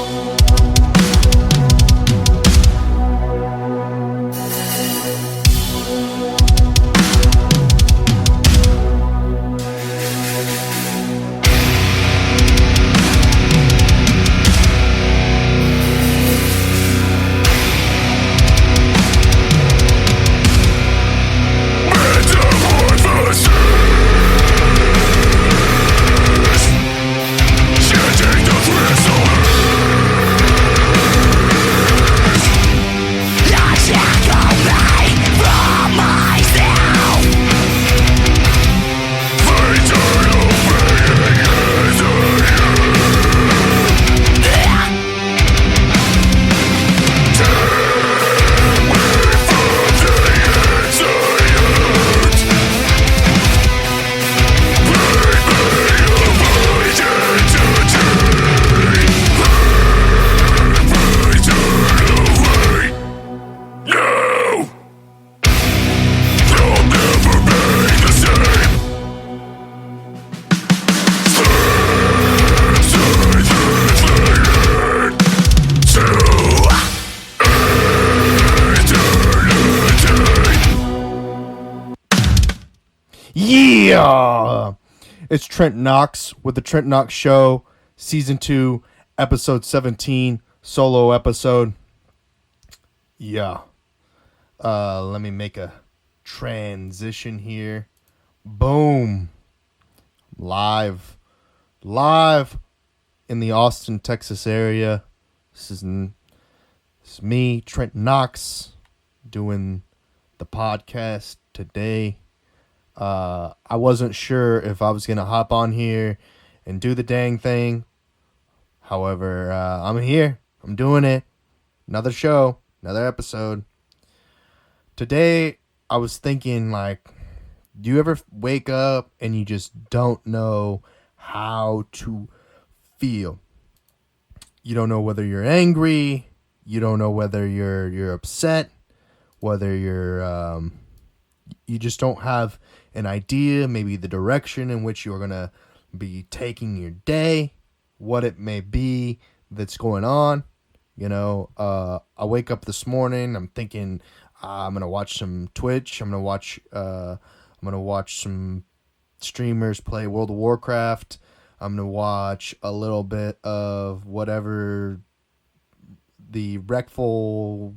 Yeah! It's Trent Knox with the Trent Knox Show, Season 2, Episode 17, solo episode. Yeah. Let me make a transition here. Boom. Live in the Austin, Texas area. This is me, Trent Knox, doing the podcast today. I wasn't sure if I was going to hop on here and do the dang thing. However, I'm here. I'm doing it. Another show, another episode. Today, I was thinking, do you ever wake up and you just don't know how to feel? You don't know whether you're angry. You don't know whether you're upset. Whether you're you just don't have an idea, maybe the direction in which you're going to be taking your day, what it may be that's going on. I wake up this morning, I'm thinking I'm going to watch some Twitch, I'm going to watch some streamers play World of Warcraft. I'm going to watch a little bit of whatever the Wreckful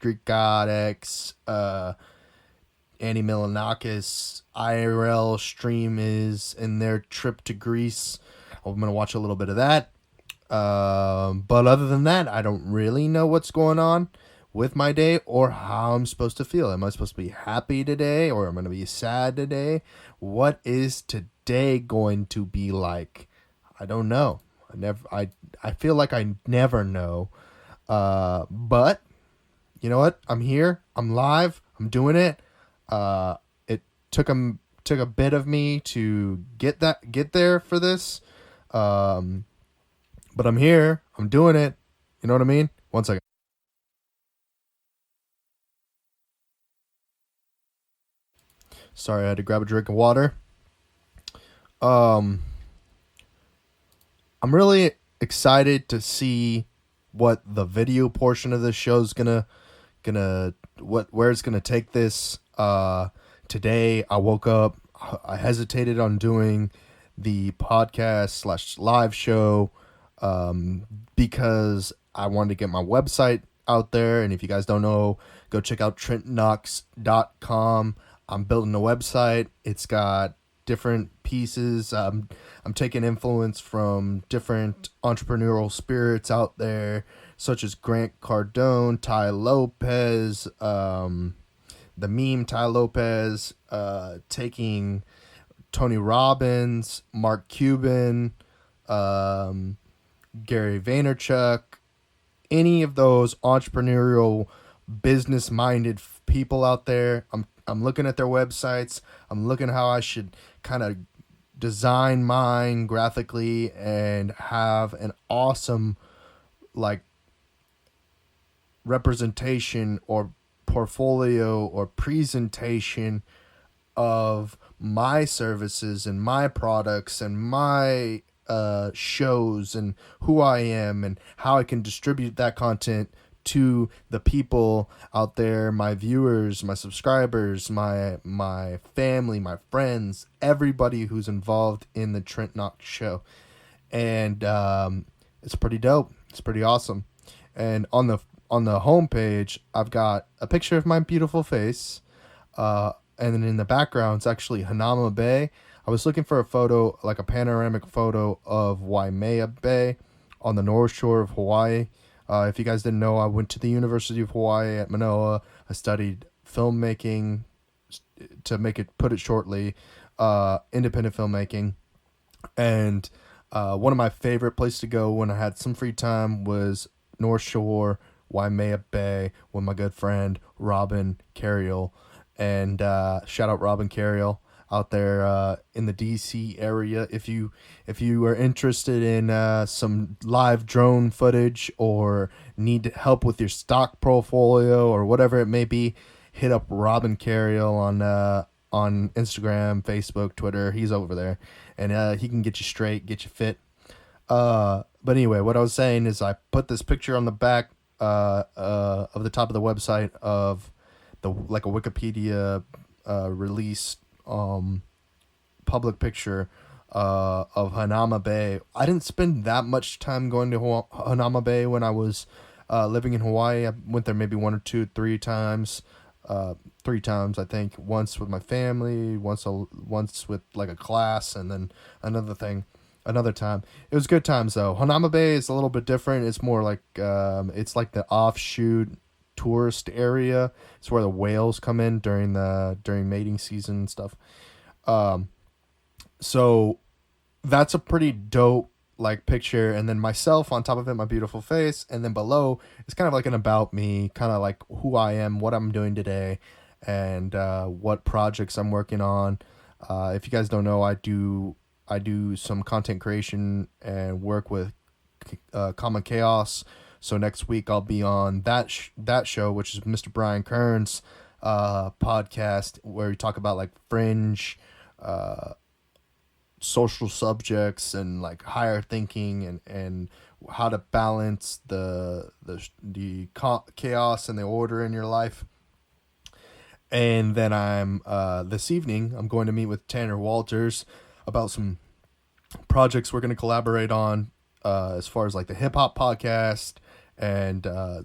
Greek God X Andy Milanakis IRL stream is in their trip to Greece. I'm going to watch a little bit of that. But other than that, I don't really know what's going on with my day or how I'm supposed to feel. Am I supposed to be happy today or am I going to be sad today? What is today going to be like? I don't know. I feel like I never know. But you know what? I'm here. I'm live. I'm doing it. It took a bit of me to get there for this. But I'm here. I'm doing it. You know what I mean? One second. Sorry, I had to grab a drink of water. I'm really excited to see what the video portion of this show is where it's gonna take this. Today I woke up, I hesitated on doing the podcast / live show, because I wanted to get my website out there. And if you guys don't know, go check out TrentKnox.com. I'm building a website. It's got different pieces. I'm taking influence from different entrepreneurial spirits out there, such as Grant Cardone, Ty Lopez, the meme Ty Lopez, taking Tony Robbins, Mark Cuban, Gary Vaynerchuk, any of those entrepreneurial, business-minded people out there. I'm looking at their websites. I'm looking how I should kind of design mine graphically and have an awesome representation or portfolio or presentation of my services and my products and my shows and who I am and how I can distribute that content to the people out there, my viewers, my subscribers, my family, my friends, everybody who's involved in the Trent Knox show. And it's pretty dope. It's pretty awesome. And on the homepage, I've got a picture of my beautiful face, and then in the background, it's actually Hanama Bay. I was looking for a photo, like a panoramic photo of Waimea Bay on the North Shore of Hawaii. If you guys didn't know, I went to the University of Hawaii at Manoa. I studied filmmaking, put it shortly, independent filmmaking. And one of my favorite places to go when I had some free time was North Shore, Waimea Bay, with my good friend Robin Carriel. And shout out Robin Carriel out there in the DC area. If you are interested in some live drone footage or need help with your stock portfolio or whatever it may be, hit up Robin Carriel on Instagram, Facebook, Twitter. He's over there, and he can get you straight, get you fit. But anyway, what I was saying is I put this picture on the back of the top of the website of a Wikipedia release public picture of Hanama Bay. I didn't spend that much time going to Hanama Bay when I was living in Hawaii. I went there maybe three times, I think. Once with my family, once with like a class, and then another time. It was good times though. Hanama Bay is a little bit different. It's more like it's like the offshoot tourist area. It's where the whales come in during mating season and stuff. So that's a pretty dope like picture, and then myself on top of it, my beautiful face, and then below it's kind of like an about me, kind of like who I am, what I'm doing today, and what projects I'm working on. If you guys don't know, I do some content creation and work with Common Chaos. So next week I'll be on that show, which is Mr. Brian Kern's podcast, where we talk about like fringe social subjects and like higher thinking and how to balance the chaos and the order in your life. And then this evening I'm going to meet with Tanner Walters about some projects we're going to collaborate on as far as like the hip hop podcast and a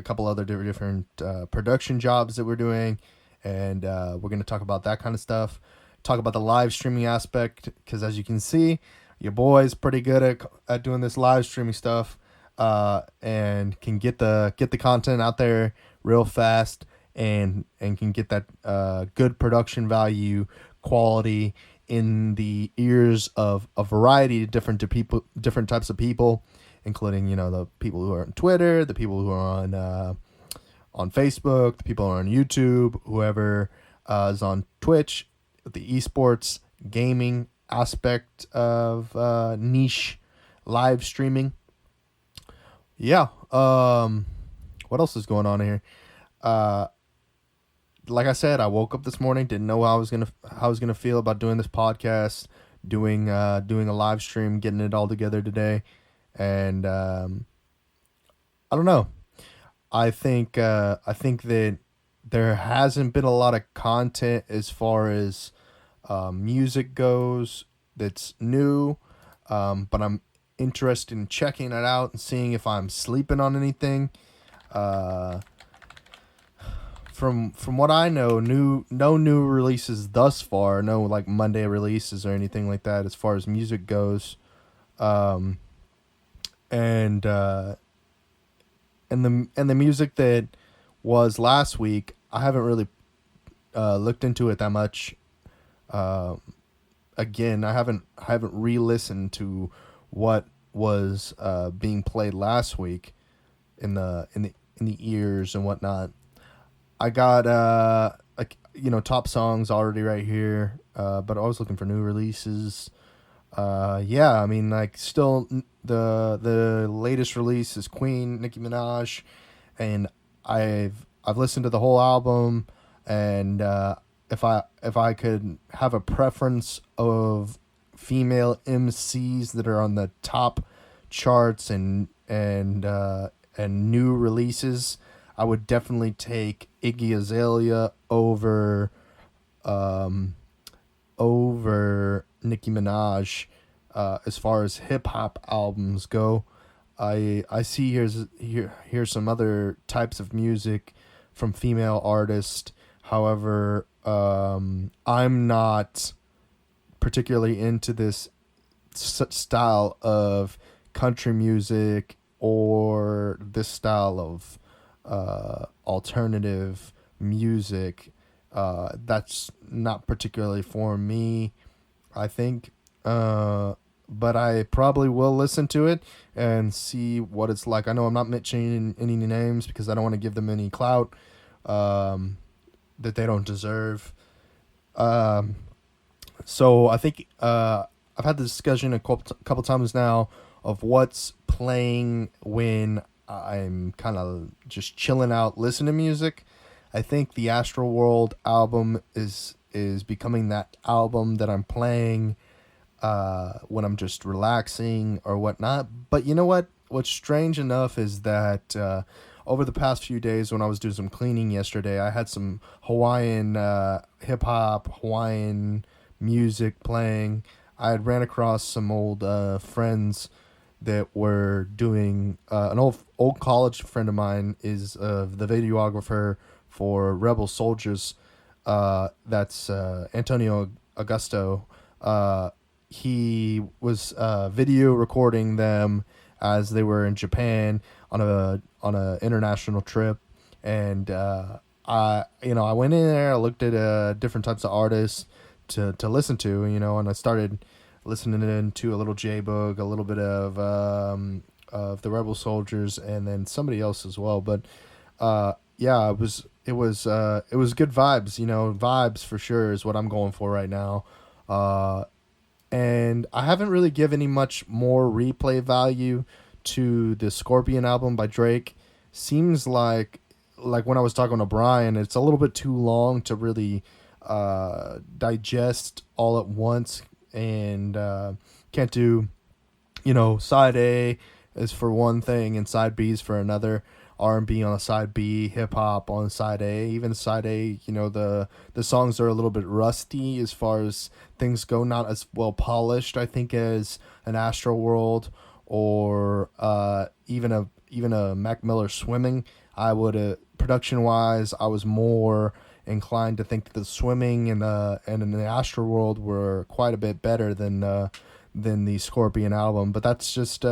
couple other different production jobs that we're doing, and we're going to talk about that kind of stuff, talk about the live streaming aspect, because as you can see, your boy's pretty good at doing this live streaming stuff, and can get the content out there real fast, and can get that good production value quality in the ears of a variety of different types of people, including, you know, the people who are on Twitter, the people who are on Facebook, the people who are on YouTube, whoever is on Twitch, the esports gaming aspect of niche live streaming. Yeah. What else is going on here? Like I said, I woke up this morning, didn't know how I was gonna feel about doing this podcast, doing a live stream, getting it all together today, and I don't know. I think that there hasn't been a lot of content as far as music goes that's new, but I'm interested in checking it out and seeing if I'm sleeping on anything. From what I know, no new releases thus far. No like Monday releases or anything like that as far as music goes. And the music that was last week, I haven't really looked into it that much. Again, I haven't re-listened to what was being played last week in the ears and whatnot. I got top songs already right here, but I was looking for new releases. Yeah, I mean, like, still the latest release is Queen, Nicki Minaj, and I've listened to the whole album, and if I could have a preference of female MCs that are on the top charts and new releases, I would definitely take Iggy Azalea over Nicki Minaj. As far as hip hop albums go, I see here's some other types of music from female artists. However, I'm not particularly into this style of country music or this style of alternative music. That's not particularly for me, I think. But I probably will listen to it and see what it's like. I know I'm not mentioning any names because I don't want to give them any clout that they don't deserve. So I think I've had the discussion a couple times now of what's playing when I'm kind of just chilling out, listening to music. I think the Astral World album is becoming that album that I'm playing when I'm just relaxing or whatnot. But you know what? What's strange enough is that over the past few days when I was doing some cleaning yesterday, I had some Hawaiian hip-hop, Hawaiian music playing. I had ran across some old friends that were doing an old college friend of mine is the videographer for Rebel Soldiers. That's Antonio Augusto. He was video recording them as they were in Japan on a international trip, and I went in there. I looked at different types of artists to listen to, and I started listening to a little J-Boog, a little bit of the Rebel Soldiers, and then somebody else as well. But yeah, it was good vibes. Vibes for sure is what I'm going for right now. And I haven't really given any much more replay value to the Scorpion album by Drake. Seems like when I was talking to Brian, it's a little bit too long to really digest all at once, and can't do, side A is for one thing and side B is for another. R&B on a side B, hip hop on side A. Even side A, the songs are a little bit rusty as far as things go, not as well polished, I think, as an Astro World or even a Mac Miller Swimming. I would production wise, I was more inclined to think that the Swimming and in the Astro World were quite a bit better than the Scorpion album. But that's just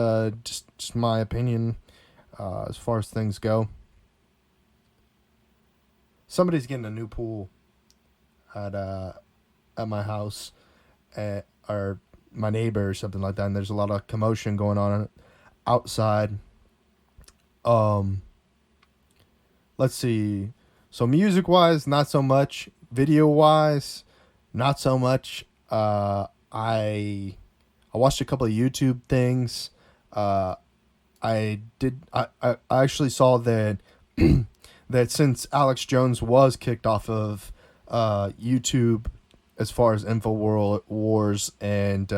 my opinion. As far as things go, somebody's getting a new pool at my house, or my neighbor or something like that, and there's a lot of commotion going on outside. Let's see. So music wise, not so much. Video wise, not so much. I watched a couple of YouTube things. I actually saw that that since Alex Jones was kicked off of YouTube as far as InfoWars and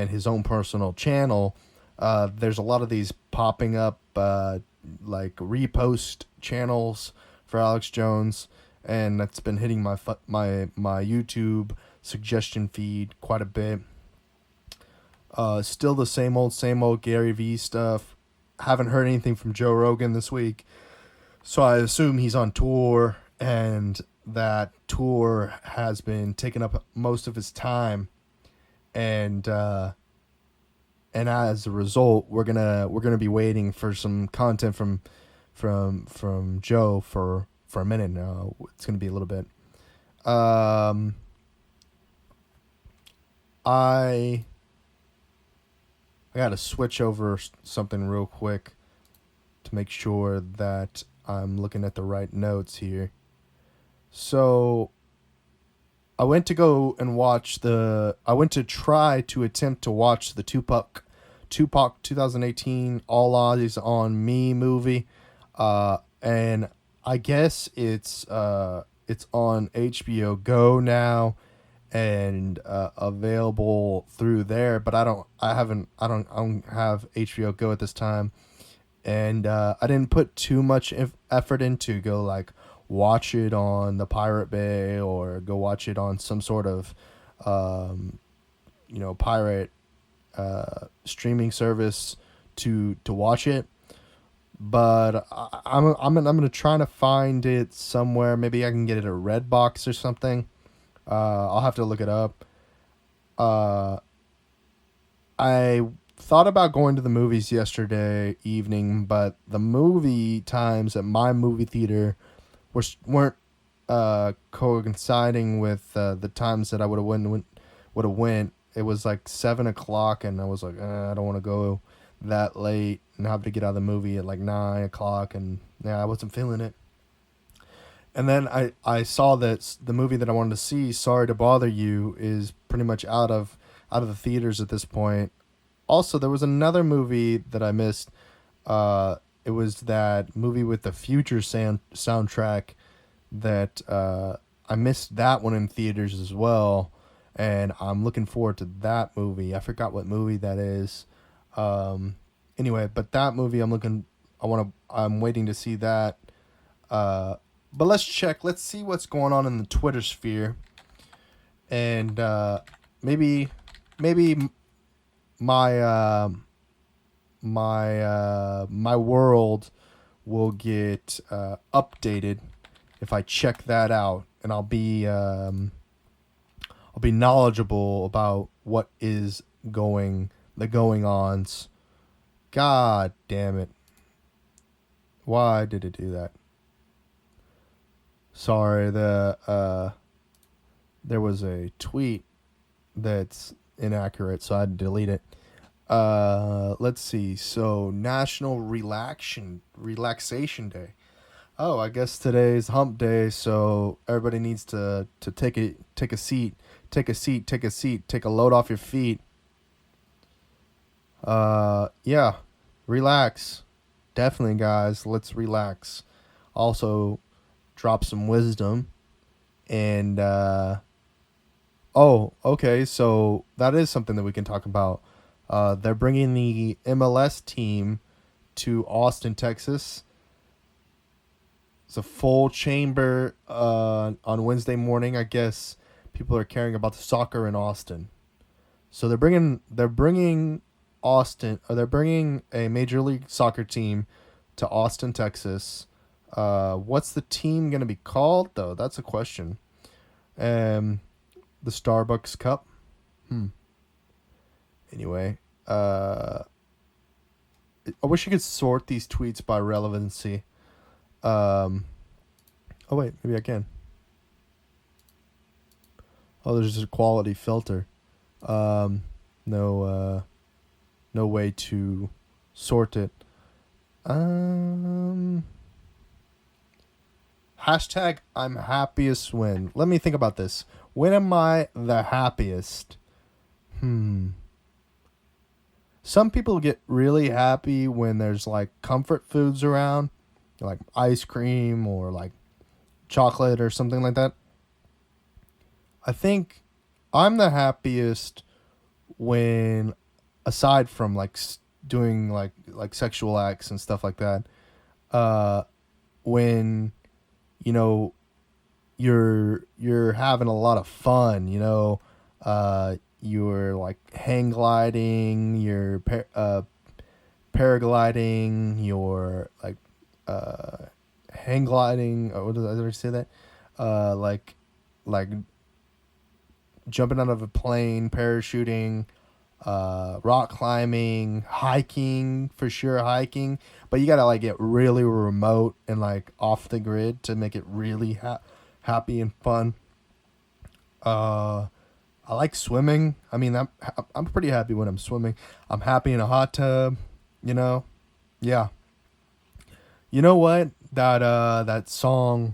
his own personal channel, there's a lot of these popping up like repost channels for Alex Jones, and that's been hitting my YouTube suggestion feed quite a bit. Still the same old Gary Vee stuff. Haven't heard anything from Joe Rogan this week, so I assume he's on tour, and that tour has been taking up most of his time, and as a result, we're gonna be waiting for some content from Joe for a minute now. It's gonna be a little bit. I got to switch over something real quick to make sure that I'm looking at the right notes here. So I went to try to attempt to watch the Tupac 2018 All Eyes on Me movie. And I guess it's on HBO Go now. and available through there, but I don't have HBO Go at this time, and I didn't put too much effort into go like watch it on the Pirate Bay or go watch it on some sort of pirate streaming service to watch it. But I'm gonna try to find it somewhere. Maybe I can get it at Redbox or something. I'll have to look it up. I thought about going to the movies yesterday evening, but the movie times at my movie theater weren't coinciding with the times that I would have went. It was like 7 o'clock, and I was like, I don't want to go that late and have to get out of the movie at like 9 o'clock, and yeah, I wasn't feeling it. And then I saw that the movie that I wanted to see, Sorry to Bother You, is pretty much out of the theaters at this point. Also, there was another movie that I missed. It was that movie with the Future soundtrack that I missed that one in theaters as well, and I'm looking forward to that movie. I forgot what movie that is. Anyway, but that movie I'm waiting to see that. But let's check. Let's see what's going on in the Twitter sphere, and maybe my my world will get updated if I check that out, and I'll be knowledgeable about what is going ons. God damn it! Why did it do that? Sorry, there was a tweet that's inaccurate, so I had to delete it. Let's see. So, National Relaxation Day. Oh, I guess today's hump day, so everybody needs to take a seat, take a load off your feet. Yeah, relax. Definitely, guys, let's relax. Also, drop some wisdom, and okay, so that is something that we can talk about. They're bringing the MLS team to Austin, Texas. It's a full chamber on Wednesday morning. I guess people are caring about the soccer in Austin, so they're bringing they're bringing a Major League Soccer team to Austin, Texas. What's the team going to be called, though? That's a question. The Starbucks Cup? Anyway, I wish you could sort these tweets by relevancy. Oh, wait, maybe I can. Oh, there's just a quality filter. No way to sort it. Hashtag I'm happiest when. Let me think about this. When am I the happiest? Some people get really happy when there's like comfort foods around, like ice cream or like chocolate or something like that. I think I'm the happiest when, aside from like doing like sexual acts and stuff like that, when you're having a lot of fun, you're like hang gliding, you're paragliding, you're like hang gliding. What did I say that? Like jumping out of a plane, parachuting, rock climbing, hiking, for sure hiking, but you gotta like get really remote and like off the grid to make it really happy and fun. I like swimming. I mean, I'm pretty happy when I'm swimming. I'm happy in a hot tub, yeah. You know what? That song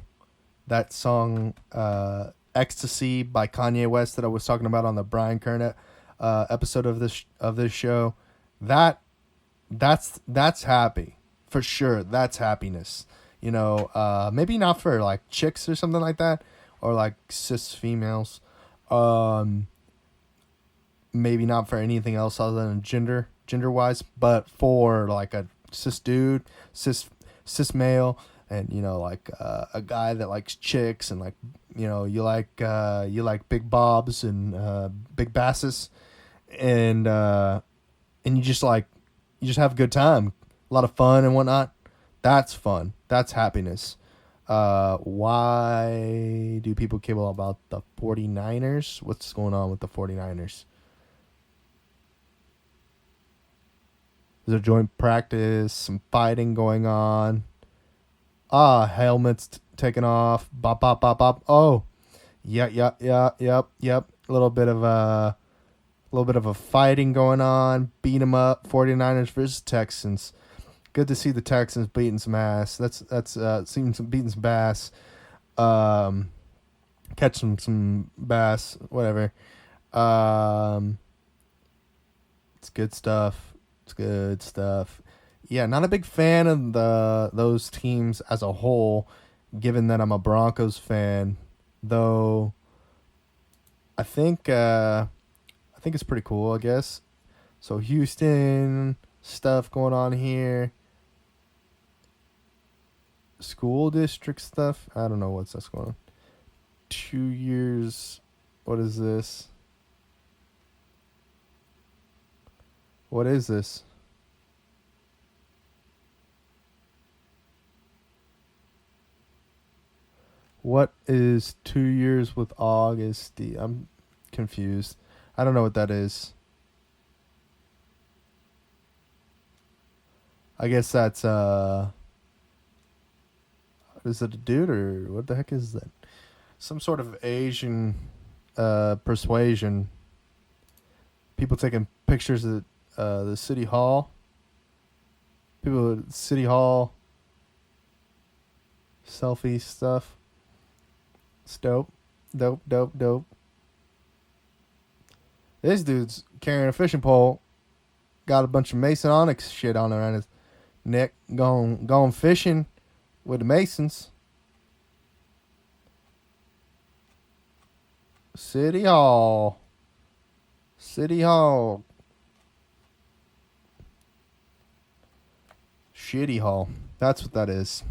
Ecstasy by Kanye West that I was talking about on the Brian Kernett episode of this show, that's happy for sure. That's happiness. Maybe not for like chicks or something like that, or like cis females, Um, maybe not for anything else other than gender wise, but for like a cis dude, cis male, and like a guy that likes chicks and like you like big bobs and big basses, and you just have a good time, a lot of fun and whatnot. That's fun. That's happiness. Why do people care about the 49ers? What's going on with the 49ers? There's a joint practice, some fighting going on. Helmets taken off. Bop, bop, bop, bop. Oh, yep. A little bit of a fighting going on. Beat 'em up. 49ers versus Texans. Good to see the Texans beating some ass. That's seeing some beating some bass. Catch some bass, whatever. It's good stuff. It's good stuff. Yeah, not a big fan of those teams as a whole, given that I'm a Broncos fan. Though I think it's pretty cool, I guess. So Houston stuff going on here. School district stuff. I don't know what's going on. 2 years. What is this? What is this? What is 2 years with August? I'm confused. I don't know what that is. I guess that's is it a dude or what the heck is that? Some sort of Asian persuasion. People taking pictures at the city hall. People at city hall. Selfie stuff. It's dope. Dope. This dude's carrying a fishing pole. Got a bunch of Masonic shit on around his neck. Going fishing with the Masons. City Hall. Shitty Hall. That's what that is.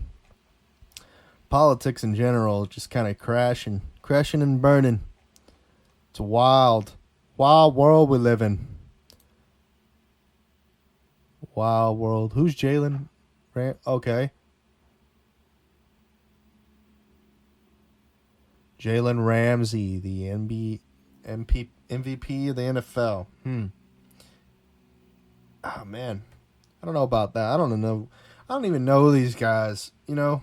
Politics in general just kind of crashing and burning. It's a wild world we live in. Wild world. Who's Jalen? Okay. Jalen Ramsey, the MVP of the NFL. Oh, man. I don't know about that. I don't even know these guys. The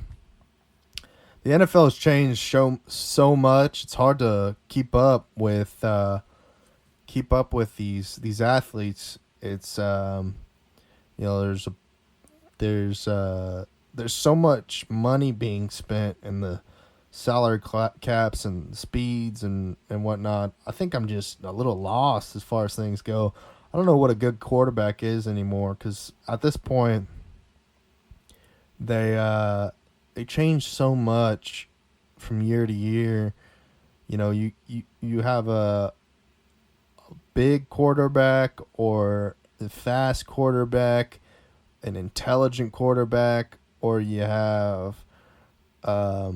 NFL has changed so much. It's hard to keep up with these athletes. It's there's so much money being spent in the salary caps and speeds and whatnot. I think I'm just a little lost as far as things go. I don't know what a good quarterback is anymore, because at this point they change so much from year to year. You have a big quarterback or a fast quarterback, an intelligent quarterback, or you have a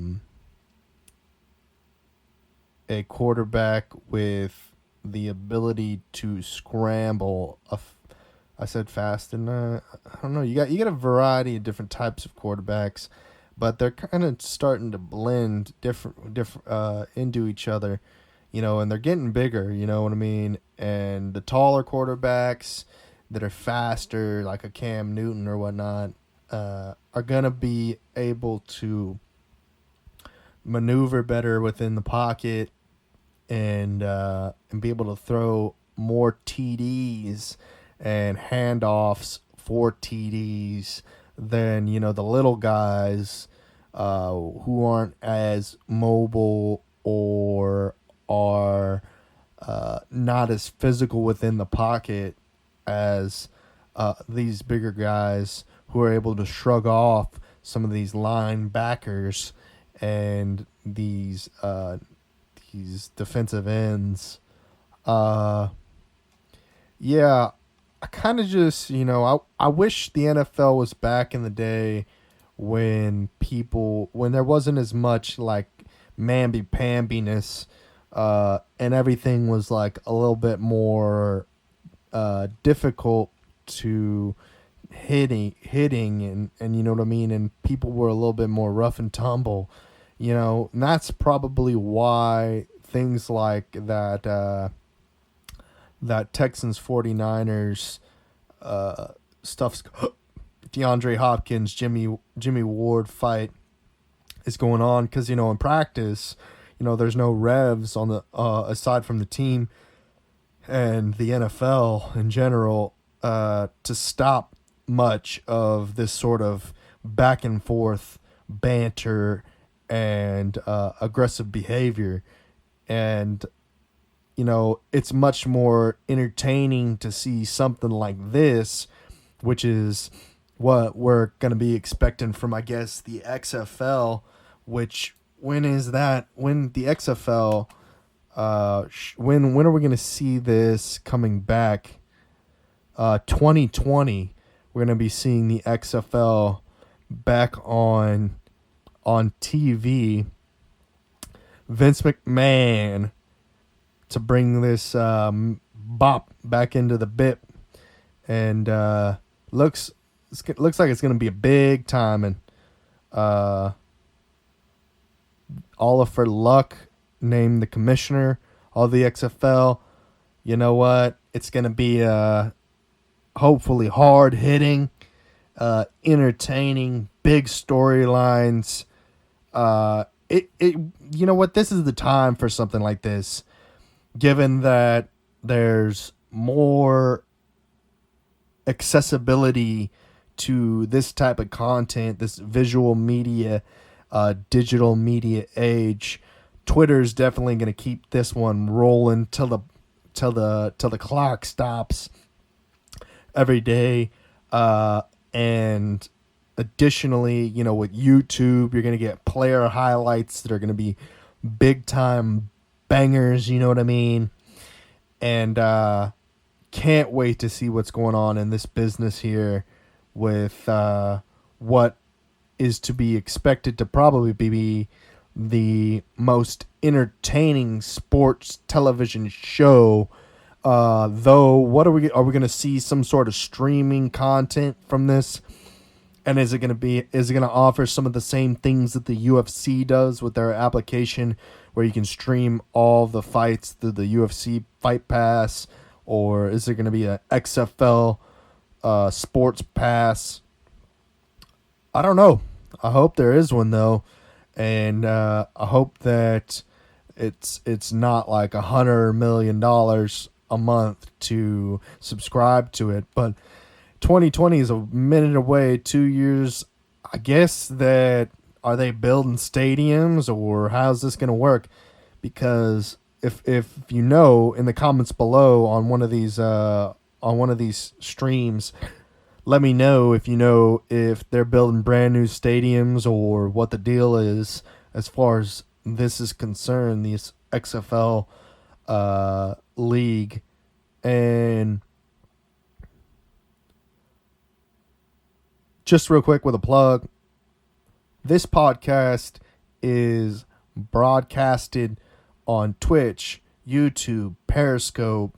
quarterback with the ability to scramble. I said fast, and I don't know. You got a variety of different types of quarterbacks, but they're kind of starting to blend different into each other, and they're getting bigger. You know what I mean? And the taller quarterbacks that are faster, like a Cam Newton or whatnot, are gonna be able to maneuver better within the pocket and be able to throw more TDs and handoffs for TDs than the little guys who aren't as mobile or are not as physical within the pocket as these bigger guys who are able to shrug off some of these linebackers and these these defensive ends. Uh, yeah, I kind of just, I wish the NFL was back in the day when there wasn't as much like mamby-pambiness, and everything was like a little bit more difficult to hitting and you know what I mean, and people were a little bit more rough and tumble, and that's probably why things like that Texans 49ers stuff's DeAndre Hopkins Jimmy Ward fight is going on, because in practice, there's no revs on the aside from the team and the NFL in general, to stop much of this sort of back and forth banter and aggressive behavior. And it's much more entertaining to see something like this, which is what we're going to be expecting from, I guess, the XFL, which when is that? When the XFL, when are we going to see this coming back? 2020, we're going to be seeing the XFL back on TV. Vince McMahon to bring this bop back into the bit, and looks like it's going to be a big time. And Oliver Luck named the commissioner of the XFL. You know what? It's going to be hopefully hard hitting, entertaining, big storylines. You know what? This is the time for something like this, given that there's more accessibility to this type of content, this visual media, digital media age. Twitter's definitely going to keep this one rolling till the clock stops every day. And additionally, with YouTube, you're going to get player highlights that are going to be big time bangers, you know what I mean? And can't wait to see what's going on in this business here with what is to be expected to probably be the most entertaining sports television show. Though, what are we going to see some sort of streaming content from this? And is it going to offer some of the same things that the UFC does with their application, where you can stream all the fights through the UFC Fight Pass? Or is it going to be a XFL Sports Pass? I don't know. I hope there is one, though. And I hope that it's not like $100 million a month to subscribe to it. But 2020 is a minute away, 2 years. I guess that, are they building stadiums, or how's this going to work? Because if in the comments below on one of these streams, let me know if they're building brand new stadiums or what the deal is as far as this is concerned, this XFL league. And just real quick with a plug, this podcast is broadcasted on Twitch, YouTube, Periscope,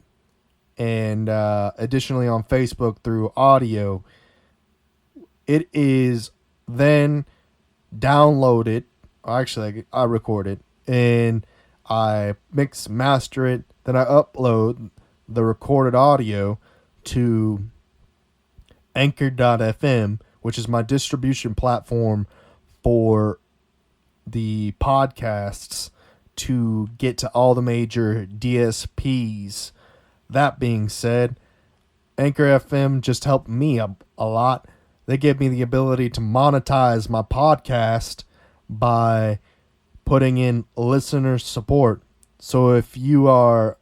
and additionally on Facebook through audio. It is then downloaded. Actually, I record it and I mix, master it. Then I upload the recorded audio to Anchor.fm, which is my distribution platform for the podcasts, to get to all the major DSPs. That being said, Anchor FM just helped me a lot. They gave me the ability to monetize my podcast by putting in listener support. So if you are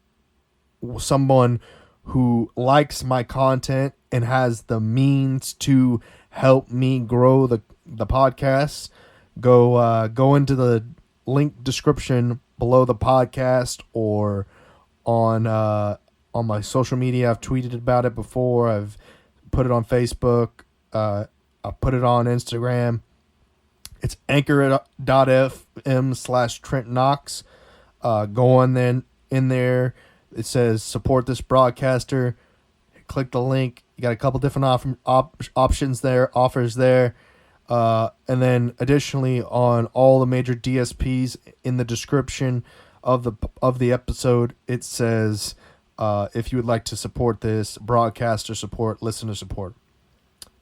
someone who likes my content and has the means to help me grow the podcast, go into the link description below the podcast or on my social media. I've tweeted about it before. I've put it on Facebook. I put it on Instagram. It's anchor.fm/Trent Knox. Go on then in there. It says support this broadcaster. Click the link. You got a couple different options there, offers there. And then additionally on all the major DSPs in the description of the episode, it says if you would like to support this broadcaster support, listener support.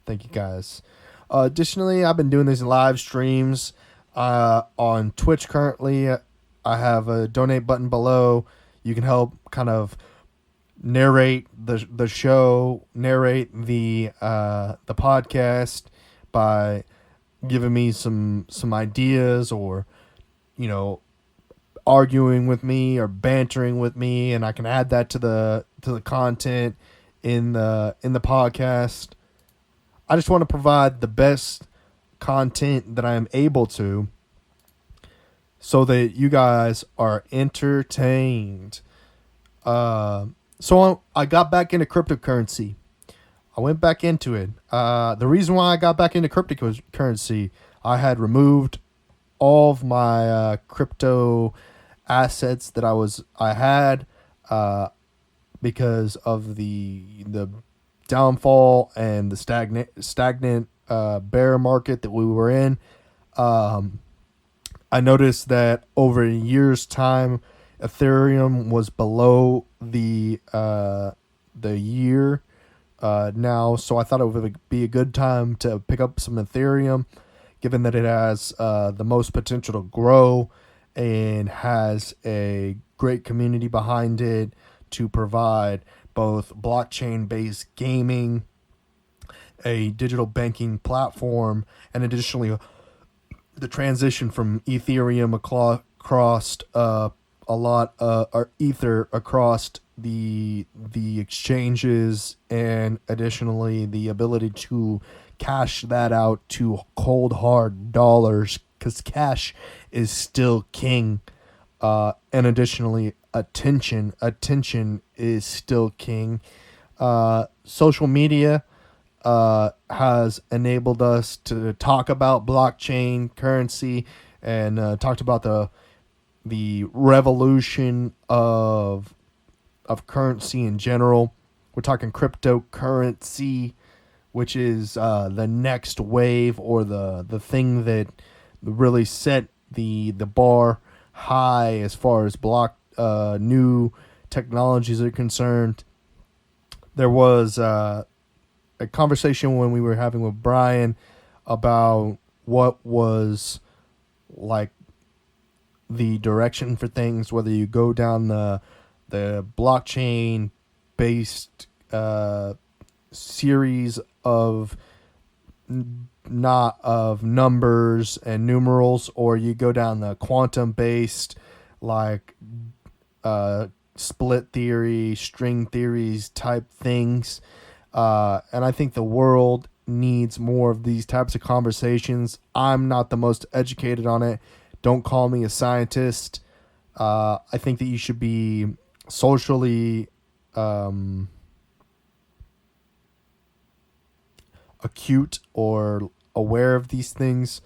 Thank you guys. Additionally, I've been doing these live streams on Twitch currently. I have a donate button below. You can help kind of narrate the show, narrate the podcast by giving me some ideas, or arguing with me or bantering with me, and I can add that to the content in the podcast. I just want to provide the best content that I am able to so that you guys are entertained. So I got back into cryptocurrency. I went back into it. The reason why I got back into cryptocurrency, I had removed all of my crypto assets that I had because of the downfall and the stagnant bear market that we were in. I noticed that over a year's time, Ethereum was below the year now, so I thought it would be a good time to pick up some Ethereum, given that it has the most potential to grow and has a great community behind it to provide both blockchain-based gaming, a digital banking platform, and additionally the transition from Ethereum across a lot or Ether across the exchanges, and additionally the ability to cash that out to cold hard dollars, because cash is still king, and additionally attention is still king. Social media has enabled us to talk about blockchain currency and talked about the revolution of currency in general. We're talking cryptocurrency, which is the next wave, or the thing that really set the bar high as far as new technologies are concerned. There was a conversation when we were having with Brian about what was like the direction for things, whether you go down the blockchain based series of not of numbers and numerals, or you go down the quantum based like split theory, string theories type things. And I think the world needs more of these types of conversations. I'm not the most educated on it. Don't call me a scientist. I think that you should be socially acute or aware of these things,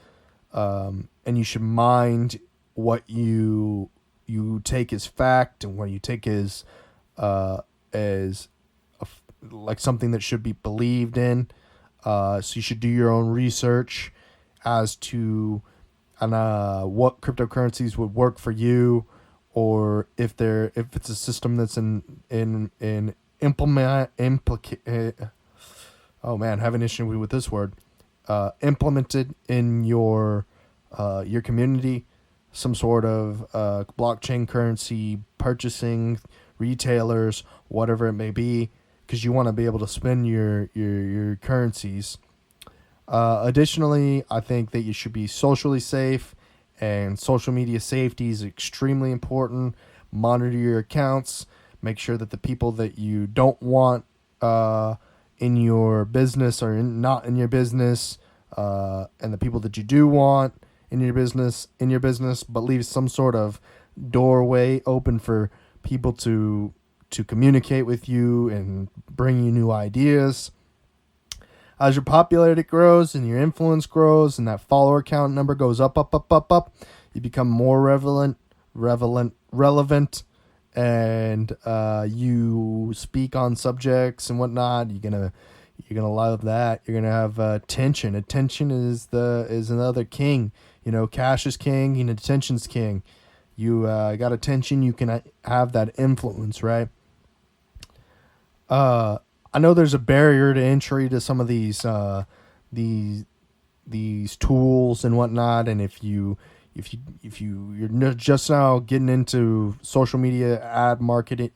and you should mind what you take as fact and what you take as like something that should be believed in. So you should do your own research as to what cryptocurrencies would work for you, or if it's a system that's having an issue with this word, implemented in your community, some sort of blockchain currency purchasing, retailers, whatever it may be, because you want to be able to spend your currencies. Additionally, I think that you should be socially safe, and social media safety is extremely important. Monitor your accounts. Make sure that the people that you don't want in your business are not in your business, and the people that you do want in your business, but leave some sort of doorway open for people to communicate with you and bring you new ideas. As your popularity grows and your influence grows and that follower count number goes up, up, up, up, up, you become more relevant, and you speak on subjects and whatnot. You're gonna love that. You're gonna have attention. Attention is another king. Cash is king and attention's king. You got attention, you can have that influence, right? I know there's a barrier to entry to some of these tools and whatnot, and if you're just now getting into social media ad marketing,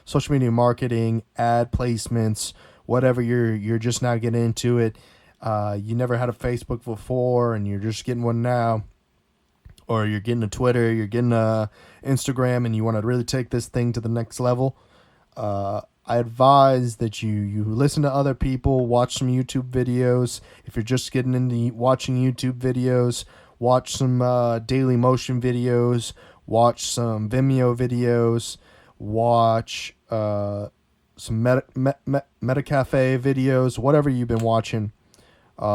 social media marketing, ad placements, whatever, you're just now getting into it. You never had a Facebook before, and you're just getting one now, or you're getting a Twitter, you're getting a Instagram, and you want to really take this thing to the next level. I advise that you listen to other people, watch some YouTube videos. If you're just getting into watching YouTube videos, watch some Daily Motion videos, watch some Vimeo videos, watch some Metacafe videos, whatever you've been watching.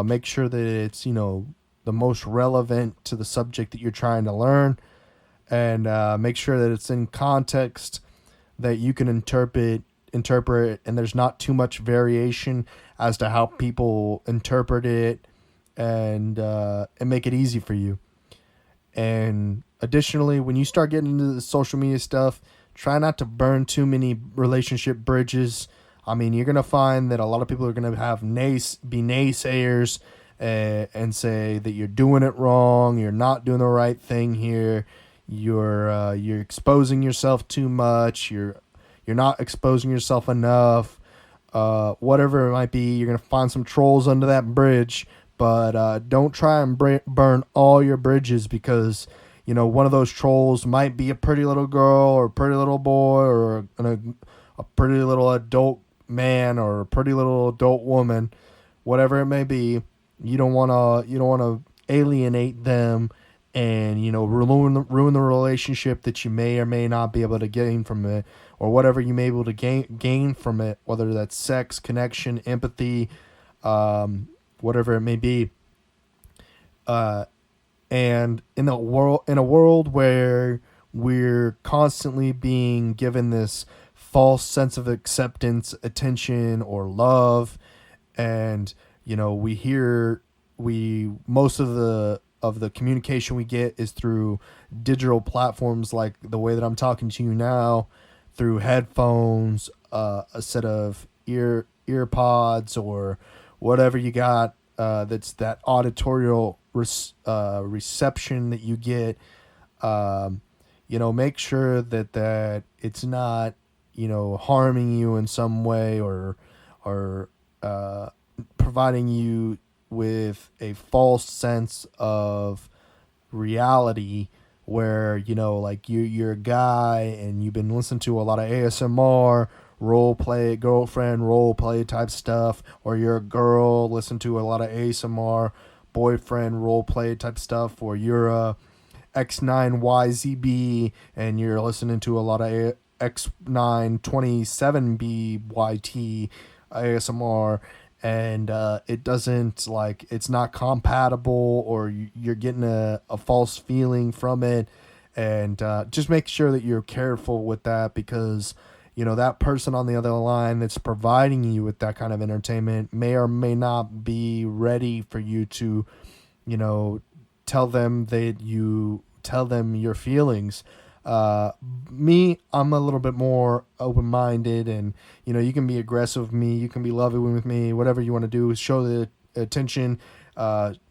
Make sure that it's, the most relevant to the subject that you're trying to learn, and make sure that it's in context that you can interpret, and there's not too much variation as to how people interpret it, and make it easy for you. And additionally, when you start getting into the social media stuff, try not to burn too many relationship bridges. I mean, you're going to find that a lot of people are going to have be naysayers and say that you're doing it wrong, you're not doing the right thing here, you're exposing yourself too much, you're not exposing yourself enough, whatever it might be. You're going to find some trolls under that bridge, but don't try and burn all your bridges, because, one of those trolls might be a pretty little girl or a pretty little boy or a pretty little adult man or a pretty little adult woman, whatever it may be. You don't want to alienate them and, ruin the relationship that you may or may not be able to gain from it, or whatever you may be able to gain from it, whether that's sex, connection, empathy, whatever it may be. And in a world where we're constantly being given this false sense of acceptance, attention, or love, and most of the communication we get is through digital platforms like the way that I'm talking to you now, through headphones, a set of ear pods, or whatever you got, that's that auditorial reception that you get. Make sure that it's not, harming you in some way, or providing you with a false sense of reality, where you're a guy and you've been listening to a lot of ASMR girlfriend role play type stuff, or you're a girl, listen to a lot of ASMR boyfriend role play type stuff, or you're a X9YZB and you're listening to a lot of X927BYT ASMR, and it doesn't, it's not compatible, or you're getting a false feeling from it. And just make sure that you're careful with that, because that person on the other line that's providing you with that kind of entertainment may or may not be ready for you to tell them your feelings. Me, I'm a little bit more open-minded, and you can be aggressive with me, you can be loving with me, whatever you want to do. Show the attention,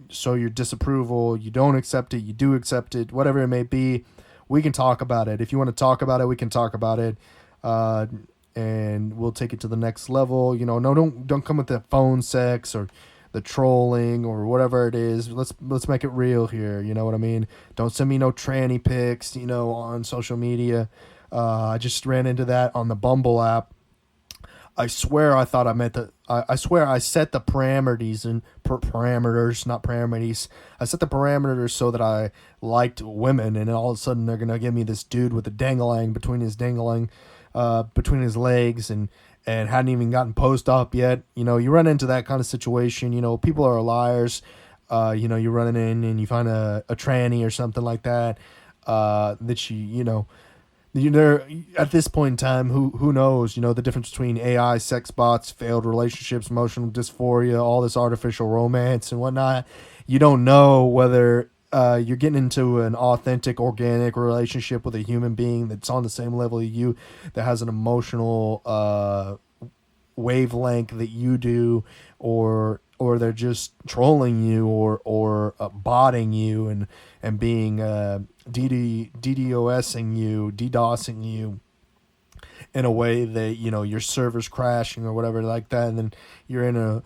show your disapproval. You don't accept it, you do accept it, whatever it may be. We can talk about it. If you want to talk about it, we can talk about it, and we'll take it to the next level. No, don't come with the phone sex or the trolling or whatever it is. Let's make it real here. You know what I mean? Don't send me no tranny pics, on social media. I just ran into that on the Bumble app. I swear I thought I meant the. I swear I set the parameters and parameters, not parameters. I set the parameters so that I liked women, and then all of a sudden they're gonna give me this dude with a dangling between his legs, and hadn't even gotten post op yet. You know, you run into that kind of situation. You know, people are liars. You know, you're running in and you find a tranny or something like that. That you know. There at this point in time, who knows? You know the difference between AI, sex bots, failed relationships, emotional dysphoria, all this artificial romance and whatnot. You don't know whether you're getting into an authentic, organic relationship with a human being that's on the same level as you, that has an emotional wavelength that you do, or they're just trolling you, or botting you and being DDoSing you, DDoSing you in a way that, you know, your server's crashing or whatever like that, and then you're in a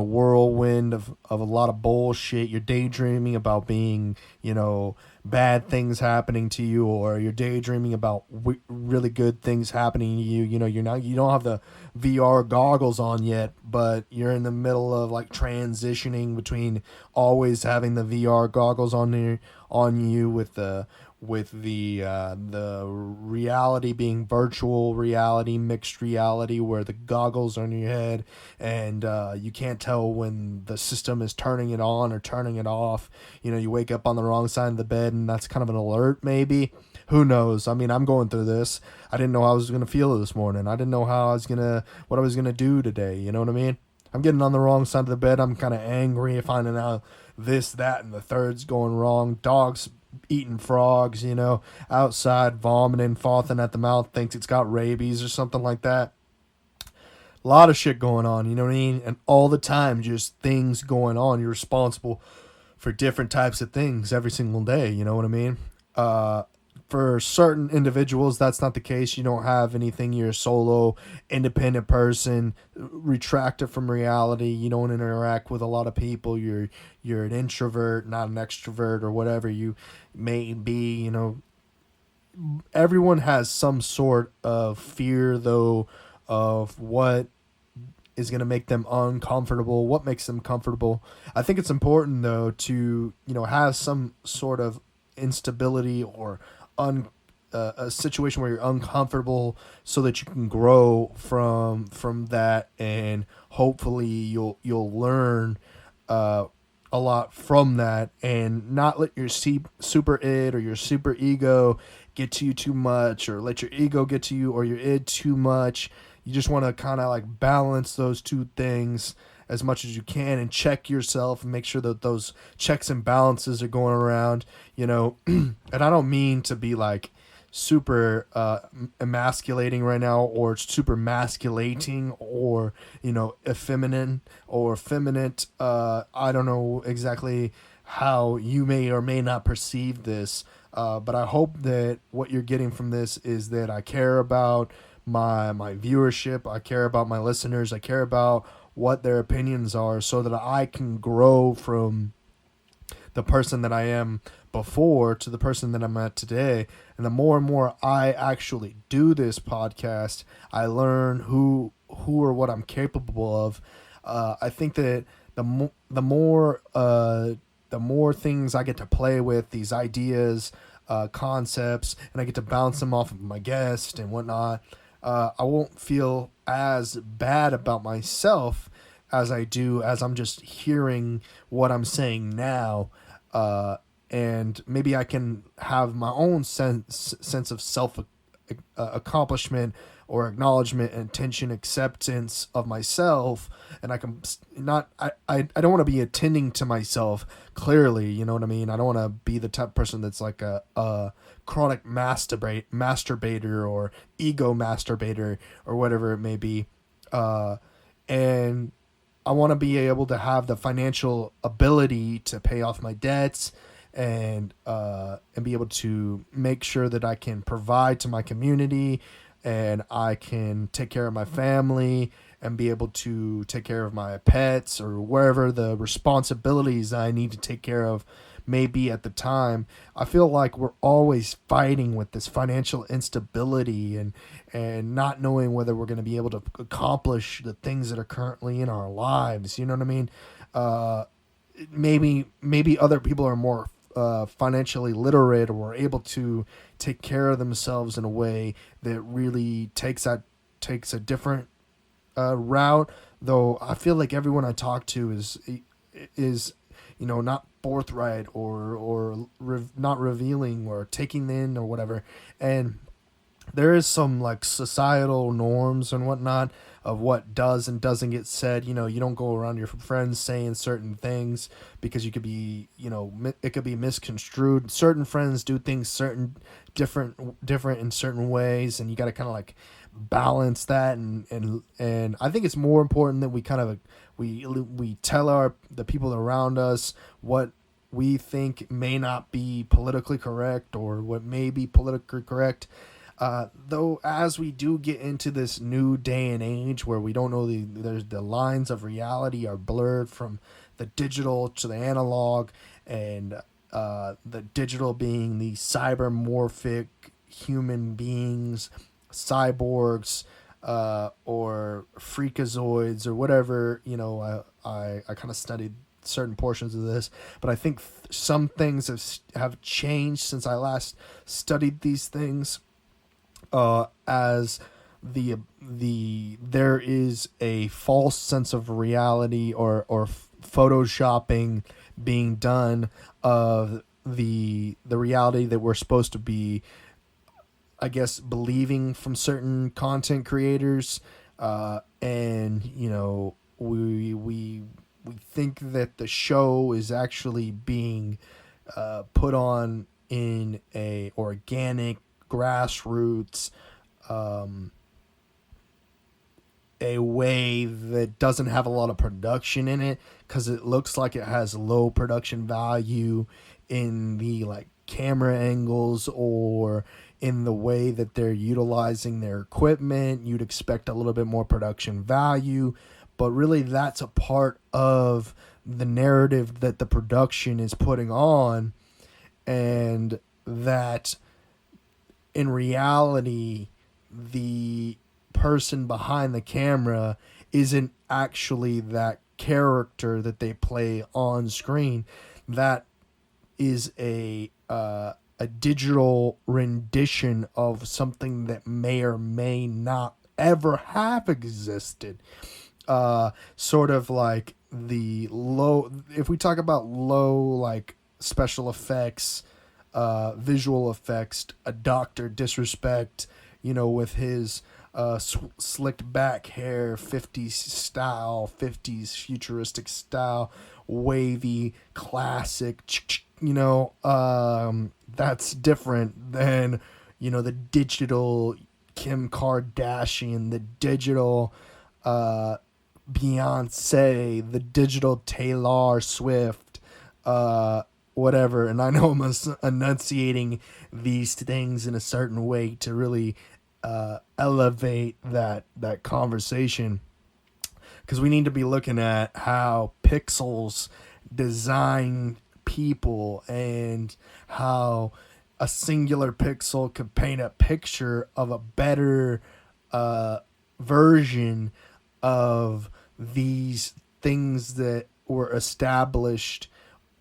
whirlwind of a lot of bullshit. You're daydreaming about being, you know, bad things happening to you, or you're daydreaming about really good things happening to you. You know, you don't have the VR goggles on yet, but you're in the middle of like transitioning between always having the VR goggles on you with the reality being virtual reality, mixed reality, where the goggles are on your head and you can't tell when the system is turning it on or turning it off. You know, you wake up on the wrong side of the bed and that's kind of an alert maybe. Who knows? I mean, I'm going through this. I didn't know how I was going to feel this morning. I didn't know what I was going to do today. You know what I mean? I'm getting on the wrong side of the bed. I'm kind of angry, finding out this, that, and the third's going wrong. Dogs eating frogs, you know, outside vomiting, frothing at the mouth, thinks it's got rabies or something like that. A lot of shit going on, you know what I mean? And all the time, just things going on. You're responsible for different types of things every single day, you know what I mean? For certain individuals, that's not the case. You don't have anything. You're a solo, independent person, retracted from reality. You don't interact with a lot of people. You're an introvert, not an extrovert, or whatever you may be. You know, everyone has some sort of fear, though, of what is going to make them uncomfortable, what makes them comfortable. I think it's important, though, to, you know, have some sort of instability or a situation where you're uncomfortable, so that you can grow from that, and hopefully you'll learn a lot from that, and not let your super id or your super ego get to you too much, or let your ego get to you or your id too much. You just want to kind of like balance those two things as much as you can, and check yourself and make sure that those checks and balances are going around, you know. And I don't mean to be like super emasculating right now, or super masculating, or, you know, effeminate or effeminate. I don't know exactly how you may or may not perceive this, but I hope that what you're getting from this is that I care about my viewership, I care about my listeners, I care about what their opinions are, so that I can grow from the person that I am before to the person that I'm at today. And the more and more I actually do this podcast, I learn who or what I'm capable of. I think that the more things I get to play with, these ideas, concepts, and I get to bounce them off of my guest and whatnot, I won't feel as bad about myself as I do as I'm just hearing what I'm saying now. And maybe I can have my own sense of self accomplishment, or acknowledgement, intention, acceptance of myself, and I can not. I don't want to be attending to myself clearly. You know what I mean? I don't want to be the type of person that's like a chronic masturbator, or ego masturbator, or whatever it may be. And I want to be able to have the financial ability to pay off my debts, and be able to make sure that I can provide to my community, and I can take care of my family, and be able to take care of my pets, or wherever the responsibilities I need to take care of may be at the time. I feel like we're always fighting with this financial instability and not knowing whether we're going to be able to accomplish the things that are currently in our lives. You know what I mean? Uh, maybe other people are more financially literate or able to take care of themselves in a way that really takes a different route. Though I feel like everyone I talk to is not forthright or not revealing or taking in or whatever, and there is some like societal norms and whatnot of what does and doesn't get said. You don't go around your friends saying certain things because you could be, it could be misconstrued. Certain friends do things certain different in certain ways, and you got to kind of like balance that. And I think it's more important that we kind of we tell the people around us what we think may not be politically correct or what may be politically correct. Though, as we do get into this new day and age where we don't know the lines of reality are blurred from the digital to the analog, and the digital being the cybermorphic human beings, cyborgs, or freakazoids or whatever. I kind of studied certain portions of this, but I think some things have changed since I last studied these things. As there is a false sense of reality or photoshopping being done of the reality that we're supposed to be, I guess, believing from certain content creators, and we think that the show is actually being put on in a organic grassroots, a way that doesn't have a lot of production in it because it looks like it has low production value in the like camera angles or in the way that they're utilizing their equipment. You'd expect a little bit more production value, but really that's a part of the narrative that the production is putting on, and that in reality, the person behind the camera isn't actually that character that they play on screen. That is a digital rendition of something that may or may not ever have existed. Sort of like the low, if we talk about low, like special effects, visual effects, a Dr. Disrespect, with his slicked back hair, 50s futuristic style, wavy, classic, that's different than, the digital Kim Kardashian, the digital Beyonce, the digital Taylor Swift, whatever. And I know I'm enunciating these things in a certain way to really elevate that conversation, because we need to be looking at how pixels design people and how a singular pixel could paint a picture of a better version of these things that were established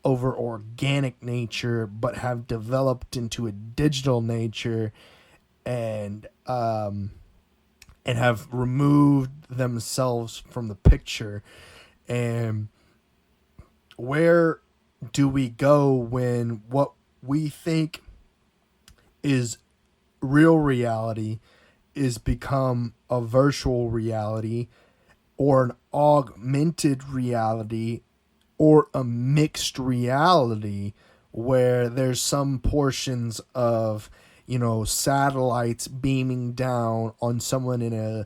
over organic nature but have developed into a digital nature, and have removed themselves from the picture. And where do we go when what we think is real reality is become a virtual reality or an augmented reality or a mixed reality, where there's some portions of, satellites beaming down on someone in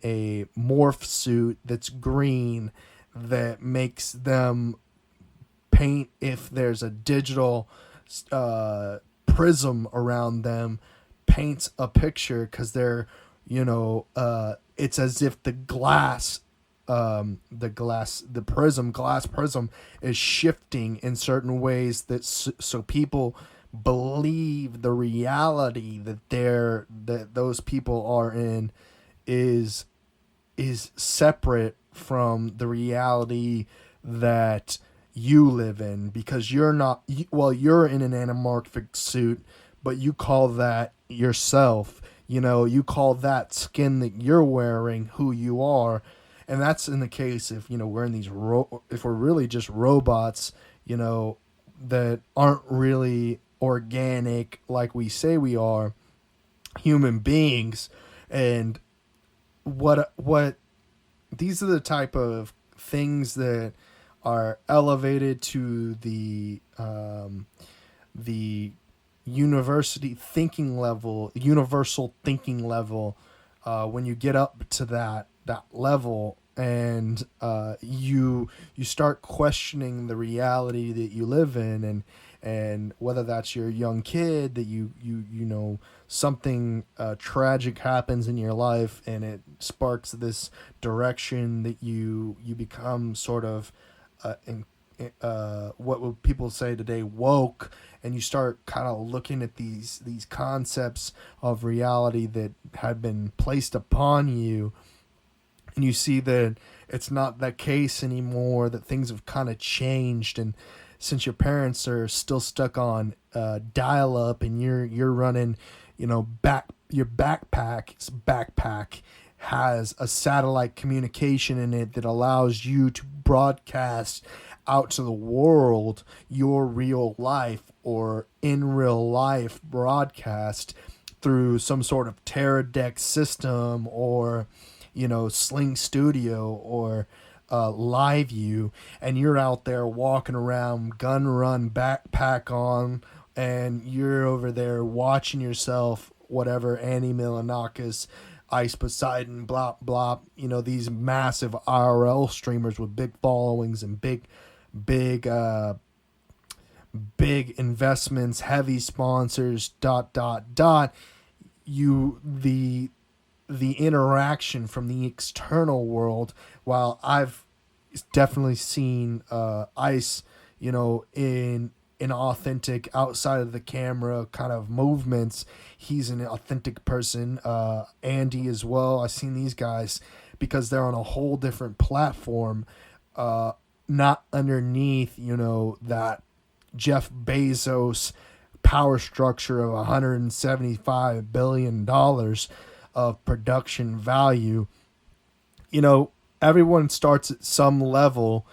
a morph suit that's green that makes them paint, if there's a digital prism around them, paints a picture because they're, it's as if the glass glass prism is shifting in certain ways so people believe the reality that those people are in is separate from the reality that you live in, because you're not, well, you're in an anamorphic suit, but you call that yourself. You call that skin that you're wearing who you are. And that's in the case if, we're in these, if we're really just robots, that aren't really organic like we say we are, human beings. And what these are the type of things that are elevated to the universal thinking level, when you get up to that level, and you start questioning the reality that you live in, and whether that's your young kid that you something tragic happens in your life, and it sparks this direction that you become sort of what would people say today, woke, and you start kind of looking at these concepts of reality that had been placed upon you, and you see that it's not that case anymore, that things have kind of changed. And since your parents are still stuck on dial up, and you're running, your backpack has a satellite communication in it that allows you to broadcast out to the world your real life, or in real life broadcast through some sort of Teradek system, or Sling Studio, or Live View, and you're out there walking around, gun run, backpack on, and you're over there watching yourself, whatever, Annie Milonakis, Ice Poseidon, blah blah, these massive IRL streamers with big followings and big investments, heavy sponsors, ... The interaction from the external world, while I've definitely seen Ice, in authentic, outside of the camera kind of movements, he's an authentic person. Andy as well. I've seen these guys because they're on a whole different platform, not underneath, that Jeff Bezos power structure of $175 billion of production value. Everyone starts at some level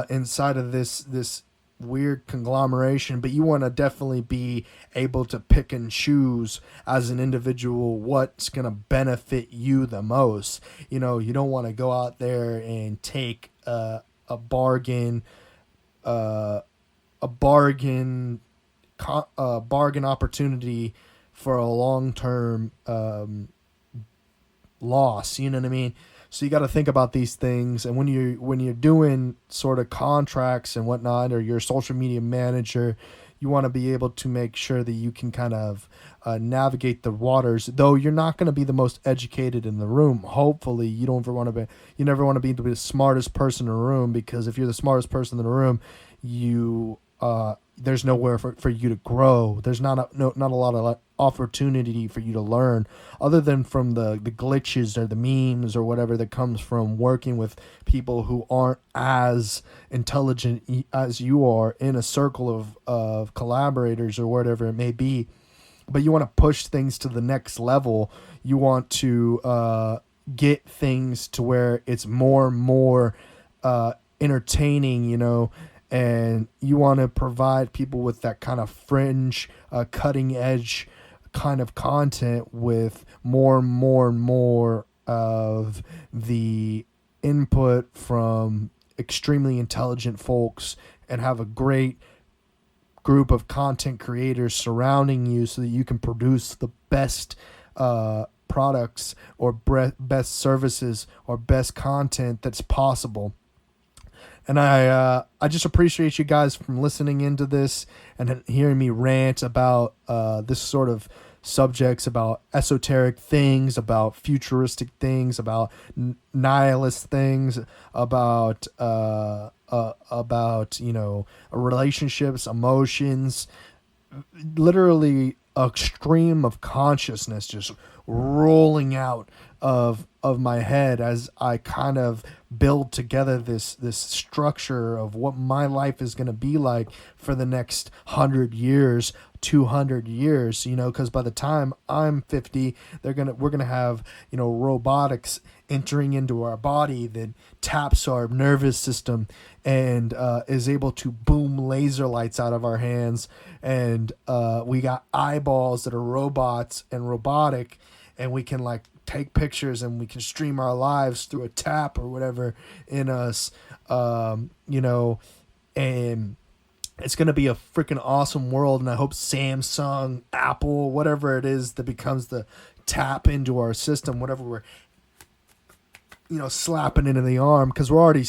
inside of this weird conglomeration, but you want to definitely be able to pick and choose as an individual what's going to benefit you the most. You don't want to go out there and take a bargain opportunity for a long-term loss. You know what I mean? So you got to think about these things. And when you're doing sort of contracts and whatnot, or you're a social media manager, you want to be able to make sure that you can kind of navigate the waters. Though you're not going to be the most educated in the room. Hopefully, you never want to be the smartest person in the room, because if you're the smartest person in the room, there's nowhere for you to grow. There's not a lot of opportunity for you to learn, other than from the glitches or the memes or whatever that comes from working with people who aren't as intelligent as you are in a circle of collaborators or whatever it may be. But you want to push things to the next level. You want to get things to where it's more and more entertaining, and you want to provide people with that kind of fringe, cutting edge kind of content, with more and more and more of the input from extremely intelligent folks, and have a great group of content creators surrounding you so that you can produce the best products, or best services, or best content that's possible. And I just appreciate you guys from listening into this and hearing me rant about this sort of subjects, about esoteric things, about futuristic things, about nihilist things, about relationships, emotions, literally a stream of consciousness just rolling out of my head as I kind of build together this structure of what my life is going to be like for the next 100 years, 200 years, because by the time I'm 50, we're going to have, robotics entering into our body that taps our nervous system and is able to boom laser lights out of our hands. And we got eyeballs that are robots and robotic, and we can take pictures and we can stream our lives through a tap or whatever in us, and it's going to be a freaking awesome world. And I hope Samsung, Apple, whatever it is that becomes the tap into our system, whatever we're slapping into the arm, because we're already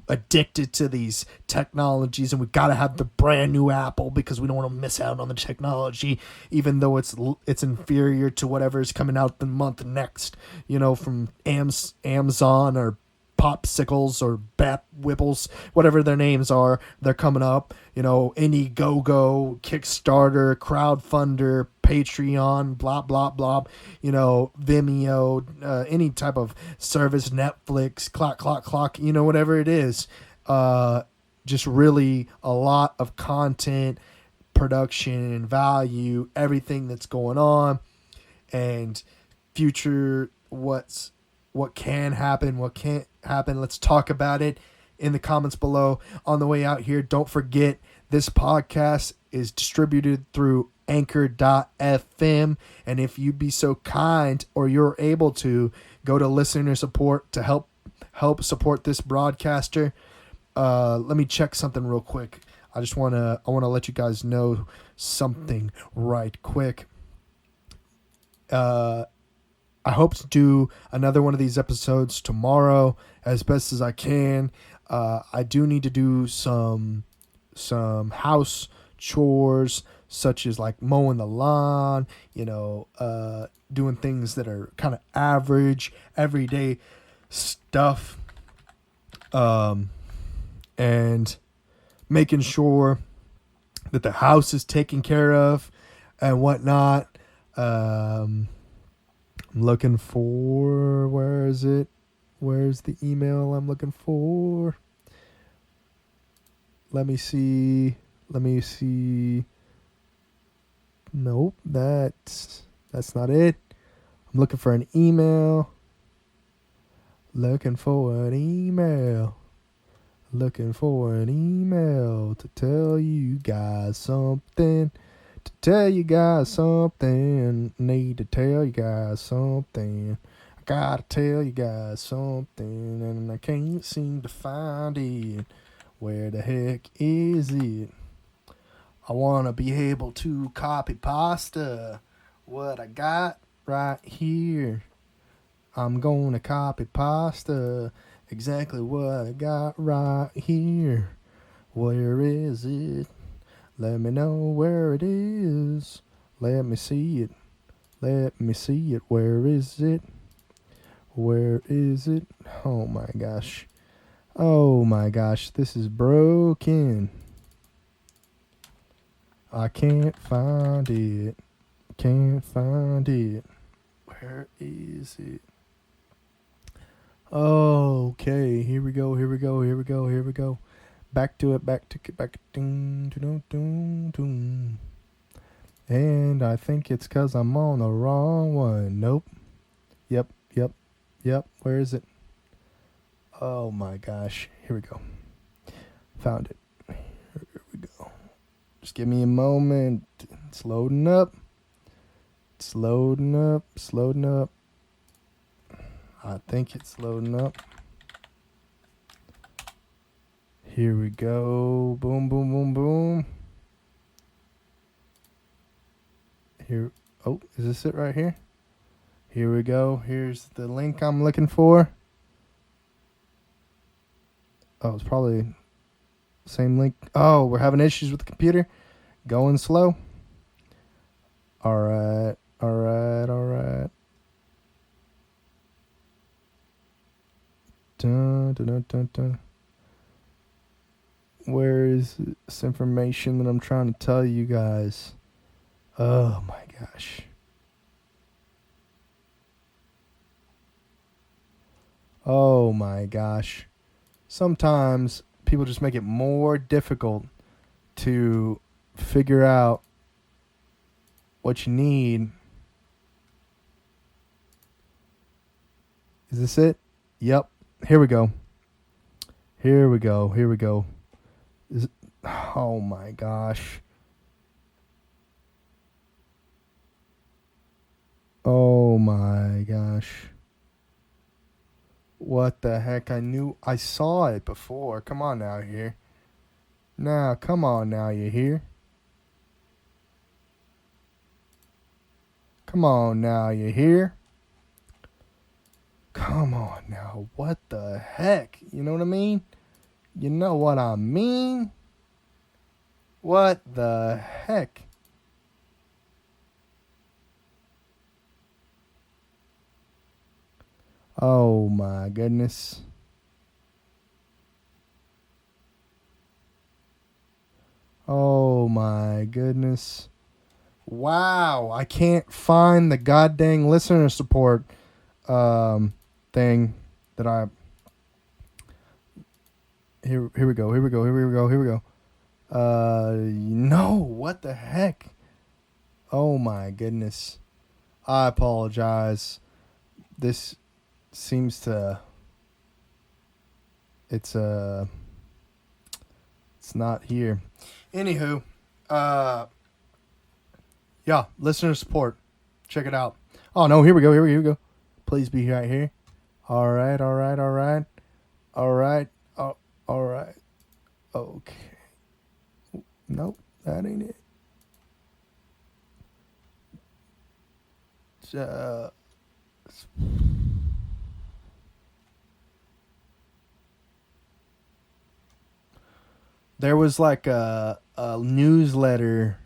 addicted to these technologies, and we've got to have the brand new Apple because we don't want to miss out on the technology, even though it's inferior to whatever is coming out the month next, from Amazon or Popsicles or Bat Whipples, whatever their names are. They're coming up, Indiegogo, Kickstarter, Crowdfunder, Patreon, blah, blah, blah, Vimeo, any type of service, Netflix, clock, whatever it is. Just really a lot of content, production, value, everything that's going on, and future, what can happen, what can't happen. Let's talk about it in the comments below. On the way out here, don't forget, this podcast is distributed through anchor.fm, and if you'd be so kind, or you're able to, go to listener support to help support this broadcaster. Let me check something real quick. I want to let you guys know something right quick. I hope to do another one of these episodes tomorrow as best as I can. I do need to do some house chores, such as mowing the lawn, doing things that are kind of average, everyday stuff, and making sure that the house is taken care of and whatnot. I'm looking for, where is it? Where's the email I'm looking for? Let me see. Nope, that's not it. I'm looking for an email. Looking for an email to tell you guys something. Need to tell you guys something. I gotta tell you guys something, and I can't seem to find it. Where the heck is it? I want to be able to copy pasta what I got right here. I'm going to copy pasta exactly what I got right here. Where is it? Let me know where it is. Let me see it. Where is it? Oh my gosh. This is broken. I can't find it. Where is it? Okay, here we go. Back to it. And I think it's because I'm on the wrong one. Nope. Yep. Where is it? Oh my gosh. Here we go. Found it. Here we go. Just give me a moment. It's loading up. I think it's loading up. Here we go. Boom. Here. Oh, is this it right here? Here we go. Here's the link I'm looking for. Oh, it's probably the same link. Oh, we're having issues with the computer. Going slow. All right. All right, all right. Dun, dun, dun, dun, dun. Where is this information that I'm trying to tell you guys? Oh my gosh. Oh my gosh. Sometimes people just make it more difficult to figure out what you need. Is this it? Yep. Here we go. Here we go. Here we go. Is it, oh my gosh. Oh my gosh. What the heck? I saw it before. Come on now, here. Now, come on now, you here. Come on now, you here. Come on now. What the heck? You know what I mean? You know what I mean? What the heck? Oh my goodness. Oh my goodness. Wow, I can't find the goddamn listener support thing that I here we go. Here we go. Here we go. Here we go. No, what the heck? Oh my goodness. I apologize. This seems to it's not here. Anywho, yeah, listener support. Check it out. Oh no, here we go. Here we go. Please be right here. All right, all right, all right. All right. Oh, all right. Okay. Nope, that ain't it. There was like a newsletter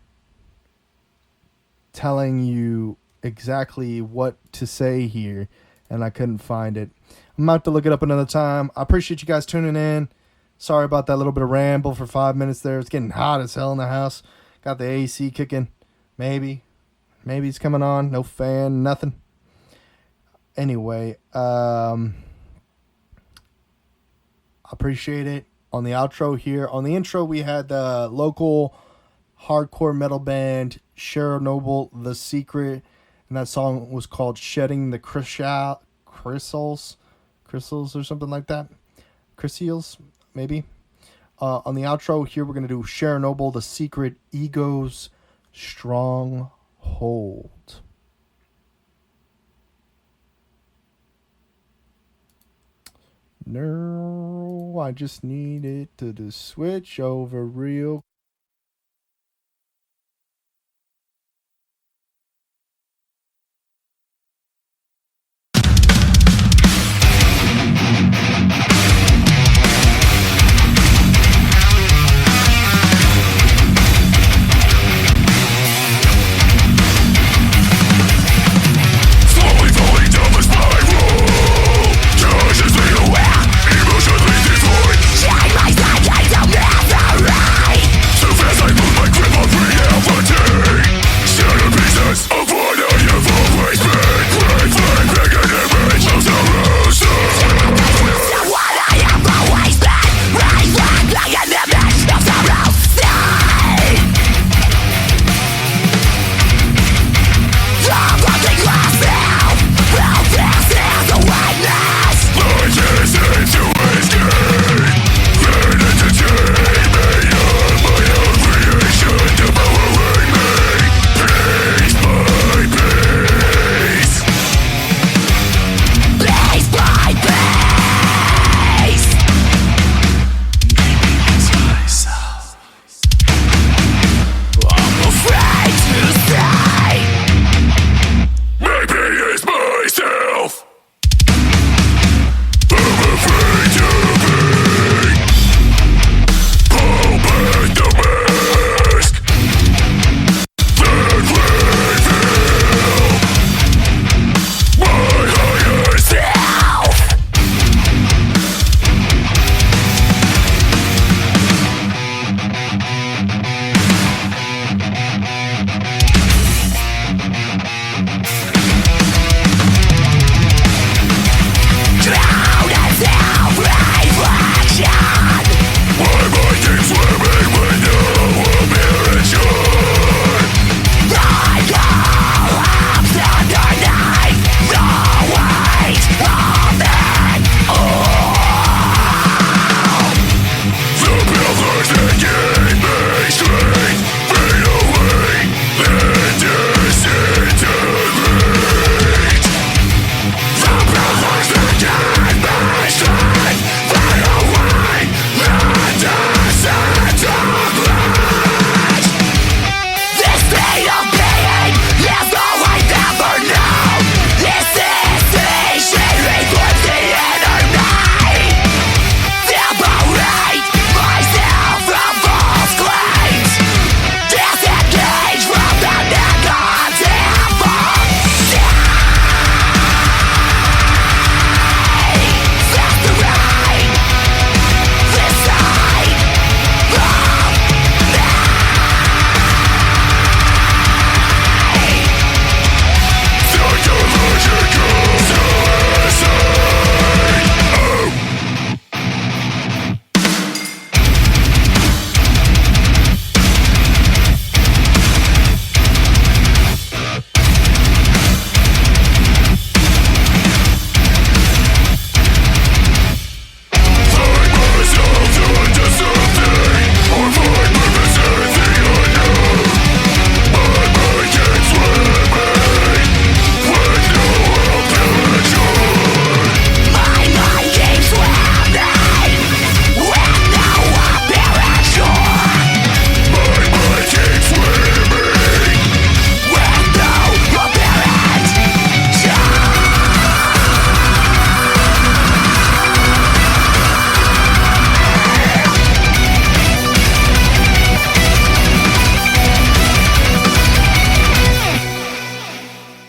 telling you exactly what to say here, and I couldn't find it. I'm about to look it up another time. I appreciate you guys tuning in. Sorry about that little bit of ramble for 5 minutes there. It's getting hot as hell in the house. Got the AC kicking. Maybe it's coming on. No fan, nothing. Anyway, I appreciate it. On the outro here, on the intro, we had the local hardcore metal band Chernobyl, The Secret, and that song was called "Shedding the Crystals," or something like that. Crystals, maybe. On the outro here, we're gonna do Chernobyl, The Secret, Ego's Stronghold. No, I just needed to switch over real